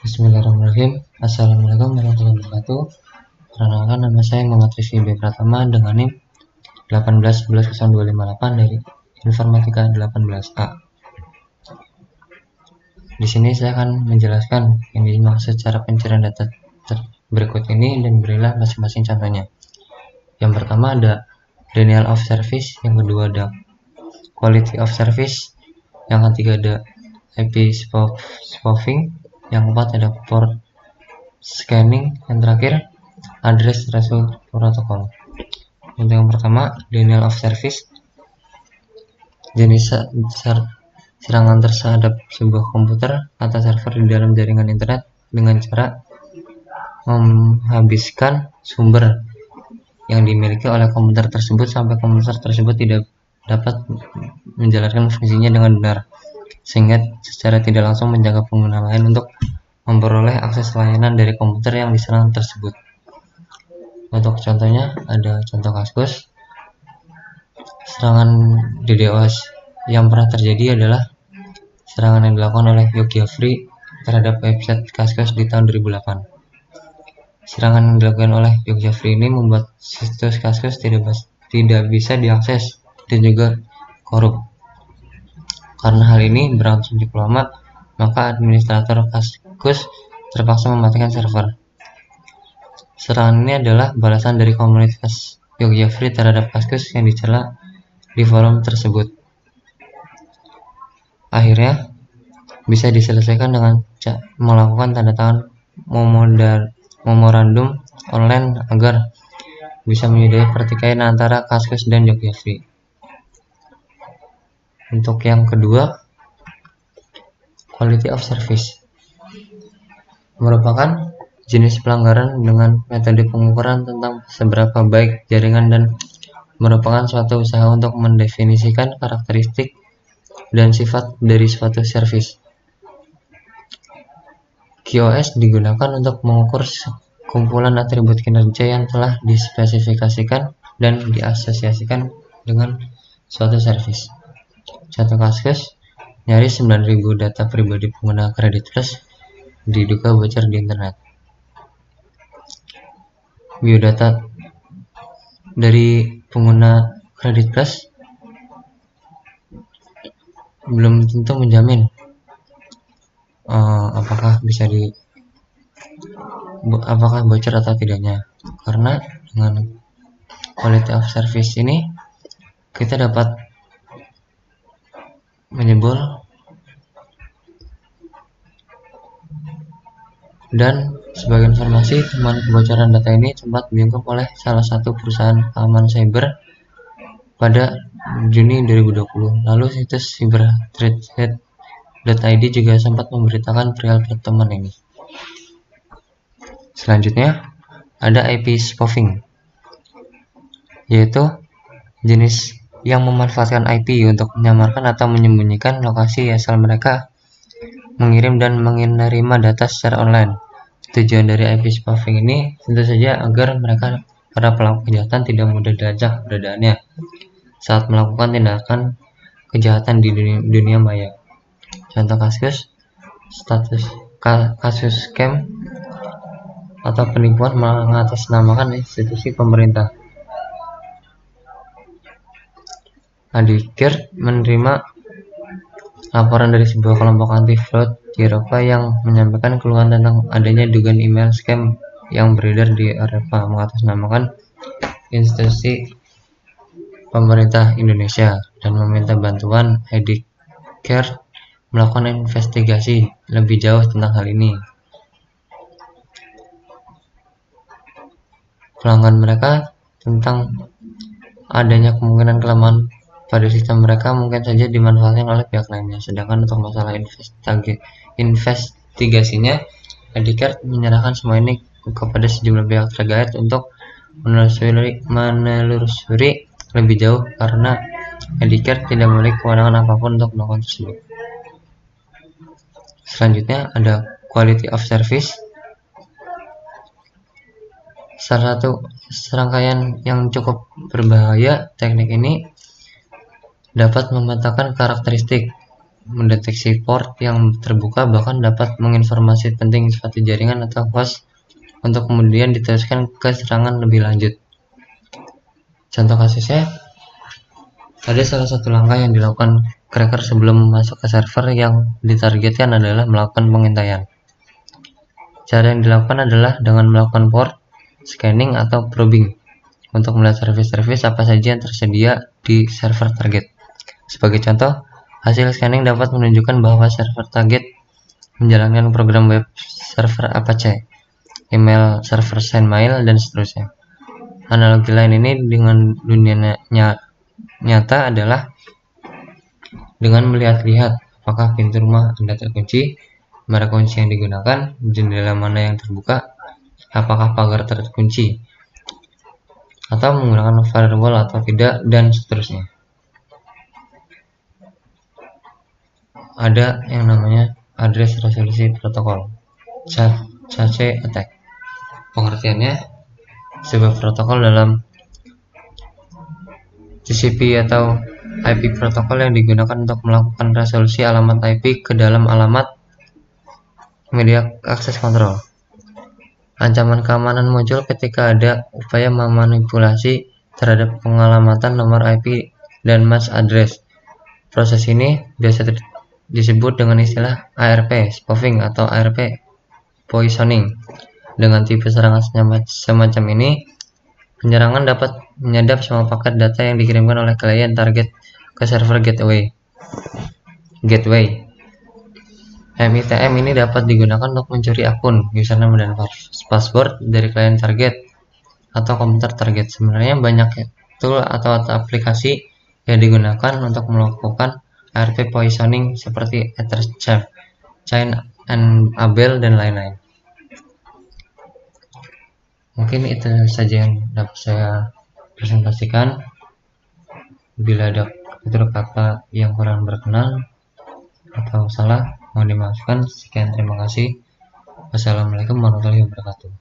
Bismillahirrahmanirrahim. Assalamualaikum warahmatullahi wabarakatuh. Perkenalkan, nama saya Muhammad Rizky B. Pratama dengan NIM 18110258 dari Informatika 18A. Di sini saya akan menjelaskan yang dimaksud cara pencarian data berikut ini dan berilah masing-masing contohnya. Yang pertama ada denial of service, yang kedua ada quality of service, yang ketiga ada IP spoofing, yang keempat ada port scanning, yang terakhir address threshold protocol. Untuk yang pertama, denial of service, jenis serangan terhadap sebuah komputer atau server di dalam jaringan internet dengan cara menghabiskan sumber yang dimiliki oleh komputer tersebut sampai komputer tersebut tidak dapat menjalankan fungsinya dengan benar, sehingga secara tidak langsung menjaga pengguna lain untuk memperoleh akses layanan dari komputer yang diserang tersebut. Untuk contohnya ada contoh kasus serangan DDoS yang pernah terjadi adalah serangan yang dilakukan oleh Yogya Free terhadap website Kaskus di tahun 2008. Serangan yang dilakukan oleh Yogya Free ini membuat situs Kaskus tidak bisa diakses dan juga korup. Karena hal ini berlangsung cukup lama, maka administrator Kaskus terpaksa mematikan server. Serangan ini adalah balasan dari komunitas Yogya Free terhadap Kaskus yang dicela di forum tersebut. Akhirnya bisa diselesaikan dengan melakukan tanda tangan memorandum online agar bisa menyudahi pertikaian antara Kaskus dan Yogya Free. Untuk yang kedua, quality of service merupakan jenis pelanggaran dengan metode pengukuran tentang seberapa baik jaringan dan merupakan suatu usaha untuk mendefinisikan karakteristik dan sifat dari suatu service. QoS digunakan untuk mengukur kumpulan atribut kinerja yang telah dispesifikasikan dan diasosiasikan dengan suatu service. Contoh kasus, nyaris 9.000 data pribadi pengguna Kredit Plus diduga bocor di internet. Biodata dari pengguna Kredit Plus belum tentu menjamin apakah bocor atau tidaknya, karena dengan quality of service ini kita dapat menyebut dan sebagai informasi, temuan kebocoran data ini sempat diungkap oleh salah satu perusahaan keamanan cyber pada Juni 2020. Lalu situs cyberthreat.id juga sempat memberitakan perihal pertemuan ini. Selanjutnya ada IP spoofing, yaitu jenis yang memanfaatkan IP untuk menyamarkan atau menyembunyikan lokasi asal mereka mengirim dan menerima data secara online. Tujuan dari IP spoofing ini tentu saja agar para pelaku kejahatan tidak mudah dilacak keberadaannya saat melakukan tindakan kejahatan di dunia maya. Contoh kasus scam atau penipuan mengatasnamakan institusi pemerintah. Adikir menerima laporan dari sebuah kelompok anti-fraud di Eropa yang menyampaikan keluhan tentang adanya dugaan email scam yang beredar di Eropa mengatasnamakan institusi pemerintah Indonesia dan meminta bantuan Adikir melakukan investigasi lebih jauh tentang hal ini. Pelanggan mereka tentang adanya kemungkinan kelemahan pada sistem mereka mungkin saja dimanfaatkan oleh pihak lainnya. Sedangkan untuk masalah investigasinya, Adikir menyerahkan semua ini kepada sejumlah pihak terkait untuk menelusuri lebih jauh, karena Adikir tidak memiliki kewenangan apapun untuk melakukan tersebut. Selanjutnya ada quality of service. Salah satu serangkaian yang cukup berbahaya, teknik ini dapat memetakan karakteristik mendeteksi port yang terbuka, bahkan dapat menginformasi penting seperti jaringan atau host untuk kemudian diteruskan ke serangan lebih lanjut. Contoh kasusnya, ada salah satu langkah yang dilakukan cracker sebelum masuk ke server yang ditargetkan adalah melakukan pengintaian. Cara yang dilakukan adalah dengan melakukan port scanning atau probing untuk melihat service-service apa saja yang tersedia di server target. Sebagai contoh, hasil scanning dapat menunjukkan bahwa server target menjalankan program web server Apache, email server SendMail, dan seterusnya. Analogi lain ini dengan dunia nyata adalah dengan melihat-lihat apakah pintu rumah Anda terkunci, merek kunci yang digunakan, jendela mana yang terbuka, apakah pagar terkunci, atau menggunakan firewall atau tidak, dan seterusnya. Ada yang namanya address resolusi protokol, CACE attack. Pengertiannya, sebuah protokol dalam TCP atau IP protokol yang digunakan untuk melakukan resolusi alamat IP ke dalam alamat media akses kontrol. Ancaman keamanan muncul ketika ada upaya memanipulasi terhadap pengalamatan nomor IP dan MAC address. Proses ini biasa disebut dengan istilah ARP spoofing atau ARP poisoning. Dengan tipe serangan semacam ini, penyerangan dapat menyadap semua paket data yang dikirimkan oleh klien target ke server gateway. MITM ini dapat digunakan untuk mencuri akun, username, dan password dari klien target atau komputer target. Sebenarnya banyak tool atau aplikasi yang digunakan untuk melakukan ARP poisoning seperti Etherchef, Chain&Abel, dan lain-lain. Mungkin itu saja yang dapat saya presentasikan. Bila ada tutur kata yang kurang berkenan atau salah, mohon dimaafkan. Sekian, terima kasih. Wassalamualaikum warahmatullahi wabarakatuh.